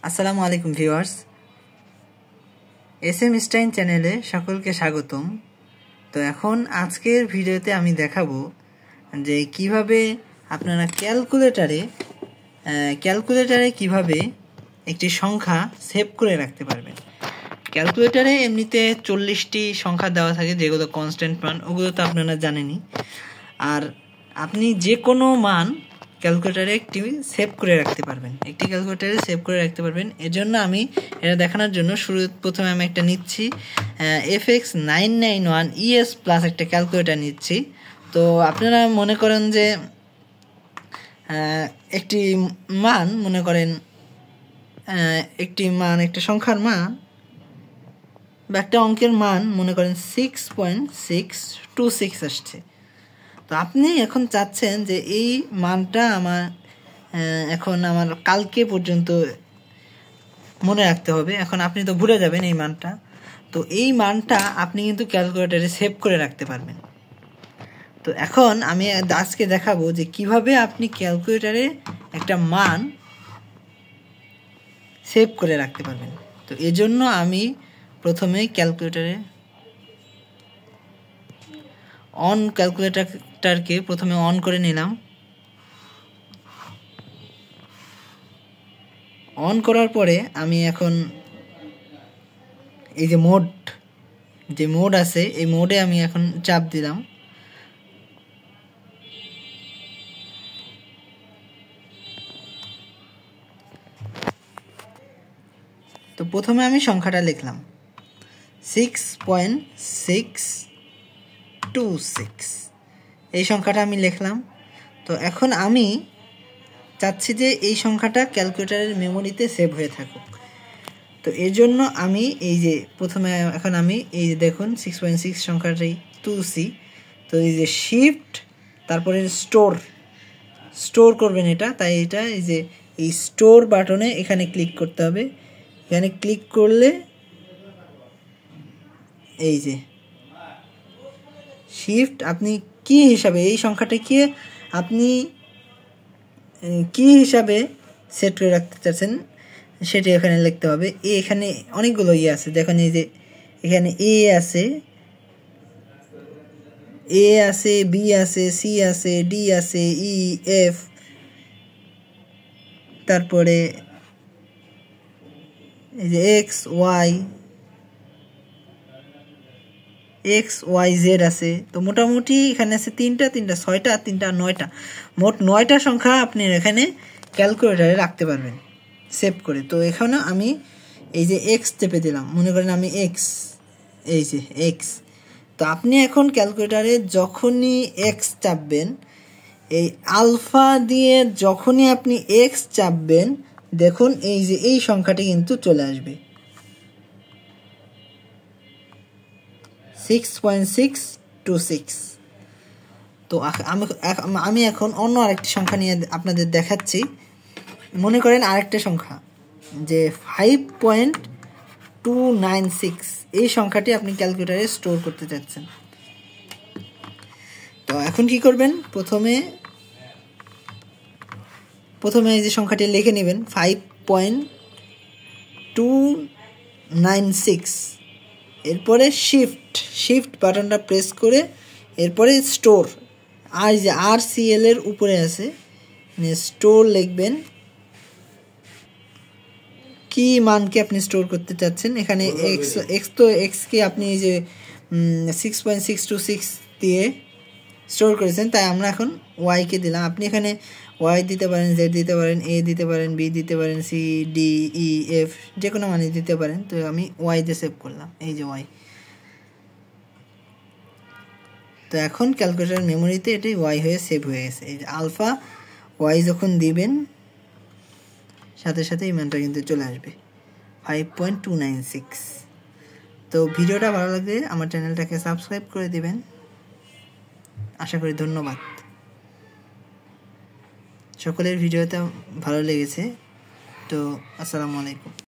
আসসালামু আলাইকুম viewers, SM Stein চ্যানেলে সকলকে স্বাগতম। তো এখন আজকের ভিডিওতে আমি দেখাবো যে কিভাবে আপনারা ক্যালকুলেটরে কিভাবে একটি সংখ্যা সেভ করে রাখতে পারবেন। ক্যালকুলেটরে এমনিতে 40টি সংখ্যা দেওয়া থাকে, যেগুলো কনস্ট্যান্ট মান, ওগুলো তো আপনারা জানেনই। আর আপনি যে কোনো মান ক্যালকুলেটরে সেভ করে রাখতে পারবেন। এর জন্য আমি এটা দেখানোর জন্য প্রথমে আমি একটা নিচ্ছি, FX991ES প্লাস একটা ক্যালকুলেটর নিচ্ছি। তো আপনারা মনে করেন যে একটি মান, একটা সংখ্যার মান বা একটা অঙ্কের মান মনে করেন 6.626 আসছে। তো আপনি এখন চাচ্ছেন যে এই মানটা আমার কালকে পর্যন্ত মনে রাখতে হবে। এখন আপনি তো ভুলে যাবেন এই মানটা, তো এই মানটা আপনি কিন্তু ক্যালকুলেটরে সেভ করে রাখতে পারবেন। তো এখন আমি আজকে দেখাবো যে কিভাবে আপনি ক্যালকুলেটরে একটা মান সেভ করে রাখতে পারবেন। তো এর জন্য আমি প্রথমে ক্যালকুলেটরকে প্রথমে অন করে নিলাম। অন করার পরে আমি এখন এই যে মোড আছে, এই মোডে আমি এখন চাপ দিলাম। তো প্রথমে আমি সংখ্যাটা লিখলাম 6.626, এই সংখ্যাটা আমি লিখলাম। তো এখন আমি চাচ্ছি যে এই সংখ্যাটা ক্যালকুলেটরের মেমোরিতে সেভ হয়ে থাকুক। তো এর জন্য আমি এই যে দেখুন 6.6 সংখ্যাটি তুলছি। তো এই যে শিফট তারপরে স্টোর করবেন এটা, তাই এটা এই স্টোর বাটনে এখানে ক্লিক করতে হবে। এখানে ক্লিক করলে এই যে শিফট, আপনি কি হিসাবে এই সংখ্যাটাকে আপনি কি হিসাবে সেট করে রাখতে চাচ্ছেন সেটি এখানে লিখতে হবে। এখানে অনেকগুলো আছে, দেখুন এই যে এখানে এ আছে, বি আছে, সি আছে, ডি আছে, ই, এফ, তারপরে এই যে এক্স ওয়াই জেড আছে। তো মোটামুটি এখানে আছে তিনটা, 6টা, 3টা, 9টা, মোট 9টা সংখ্যা আপনি এখানে ক্যালকুলেটরে রাখতে পারবেন সেভ করে। তো এখানে আমি এই যে এক্স চেপে দিলাম, মনে করেন আমি এক্স। তো আপনি এখন ক্যালকুলেটরে যখনই এক্স চাপবেন, এই আলফা দিয়ে যখনই আপনি এক্স চাপবেন, দেখুন এই যে এই সংখ্যাটি কিন্তু চলে আসবে 6.626। তো আমি এখন অন্য আরেকটি সংখ্যা নিয়ে আপনাদের দেখাচ্ছি। মনে করেন আরেকটা সংখ্যা যে 5.296, এই সংখ্যাটি আপনি ক্যালকুলেটরে স্টোর করতে চাচ্ছেন। তো এখন কি করবেন, প্রথমে এই যে সংখ্যাটি লিখে নেবেন 5.296, এরপরে শিফট বাটনটা প্রেস করে এরপরে স্টোর, আর যে RCL এর উপরে আছে স্টোর লিখবেন, কি মানকে আপনি স্টোর করতে চাচ্ছেন। এখানে এক্সকে আপনি এই যে 6.626 দিয়ে স্টোর করেছেন, তাই আমরা এখন ওয়াইকে দিলাম। আপনি এখানে ওয়াই দিতে পারেন, জেড দিতে পারেন, এ দিতে পারেন, বি দিতে পারেন, সি, ডি, ই, এফ, যে কোনো মানে দিতে পারেন। তো আমি ওয়াই দিয়ে সেভ করলাম, এই যে ওয়াই। তো এখন ক্যালকুলেটর মেমোরিতে এটি ওয়াই হয়ে সেভ হয়ে গেছে। এই যে আলফা ওয়াই যখন দিবেন, সাথে সাথে এই মানটা কিন্তু চলে আসবে 5.296। তো ভিডিওটা ভালো লাগলে আমার চ্যানেলটাকে সাবস্ক্রাইব করে দিবেন, আশা করি। ধন্যবাদ। সকলের ভিডিওটা ভালো লেগেছে। তো আসসালামু আলাইকুম।